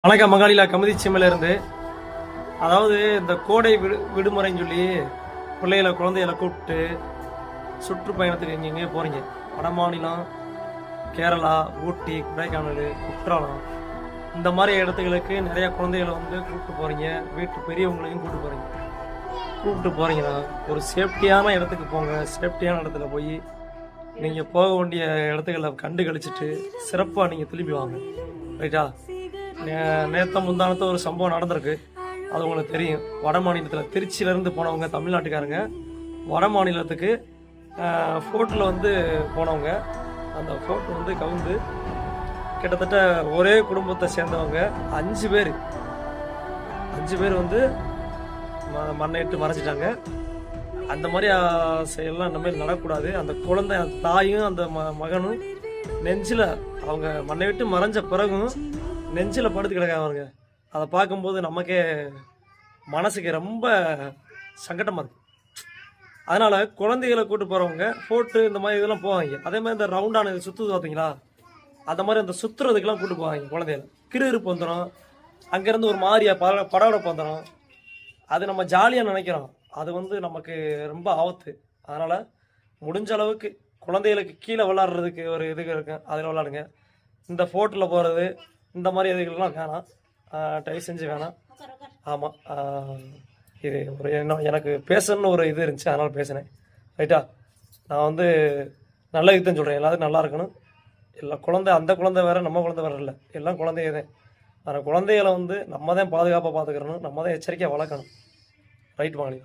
வணக்கம் மகாலிலா கமதி இருந்து. அதாவது இந்த கோடை விடுமுறைன்னு சொல்லி பிள்ளைகளை குழந்தைகளை கூப்பிட்டு சுற்றுப்பயணத்துக்கு எங்கெங்கே போகிறீங்க. வட மாநிலம், கேரளா, ஊட்டி, கொடைக்கானல், குற்றாலம் இந்த மாதிரி இடத்துகளுக்கு நிறையா குழந்தைகளை கூப்பிட்டு போகிறீங்க. வீட்டு பெரியவங்களையும் கூப்பிட்டு போகிறீங்கன்னா ஒரு சேஃப்டியான இடத்துக்கு போங்க. சேஃப்டியான இடத்துல போய் நீங்கள் போக வேண்டிய இடத்துக்களை கண்டு கழிச்சிட்டு சிறப்பாக நீங்கள் திரும்பி வாங்க. ரைட்டா? நேற்று முந்தானத்தை ஒரு சம்பவம் நடந்திருக்கு, அது உங்களுக்கு தெரியும். வட மாநிலத்தில் திருச்சியிலேருந்து போனவங்க தமிழ்நாட்டுக்காரங்க வட மாநிலத்துக்கு ஃபோட்டில் போனவங்க. அந்த ஃபோட்டு கவுந்து கிட்டத்தட்ட ஒரே குடும்பத்தை சேர்ந்தவங்க 5 பேர் மண்ணையிட்டு மறைச்சிட்டாங்க. அந்த மாதிரி செயல்லாம் இந்த மாதிரி நடக்கக்கூடாது. அந்த குழந்தை, அந்த தாயும் அந்த மகனும் நெஞ்சில் அவங்க மண்ணை விட்டு மறைஞ்ச பிறகும் நெஞ்சில் படுத்து கிடக்காங்க. அதை பார்க்கும்போது நமக்கே மனசுக்கு ரொம்ப சங்கடமாக இருக்குது. அதனால் குழந்தைகளை கூட்டு போகிறவங்க ஃபோட்டு இந்த மாதிரி இதெல்லாம் போவாங்க. அதே மாதிரி இந்த ரவுண்டான சுற்றுது பார்த்தீங்களா, அந்த மாதிரி அந்த சுற்றுறதுக்கெல்லாம் கூட்டு போவாங்க. குழந்தைகளை கிருப்பு வந்துடும், அங்கேருந்து ஒரு மாதிரியா படவடப்பு வந்துடும். அது நம்ம ஜாலியாக நினைக்கிறோம், அது நமக்கு ரொம்ப ஆபத்து. அதனால் முடிஞ்ச அளவுக்கு குழந்தைகளுக்கு கீழே விளாட்றதுக்கு ஒரு இதுக்கு இருக்கும், அதில் விளாடுங்க. இந்த ஃபோட்டில் போகிறது இந்த மாதிரி இதுகள்லாம் வேணாம், தயவு செஞ்சு வேணாம். ஆமாம், இது ஒரு எனக்கு பேசணுன்னு ஒரு இது இருந்துச்சு, அதனால் பேசினேன். ரைட்டா? நான் நல்ல இதுன்னு சொல்கிறேன். எல்லாத்துக்கும் நல்லா இருக்கணும். எல்லா குழந்தை, அந்த குழந்தை வேறு, நம்ம குழந்தை வேறு இல்லை, எல்லாம் குழந்தைய தான். ஆனால் குழந்தைகளை நம்ம தான் பாதுகாப்பாக பார்த்துக்கிறணும், நம்ம தான் எச்சரிக்கையாக வளர்க்கணும். ரைட் வாங்க.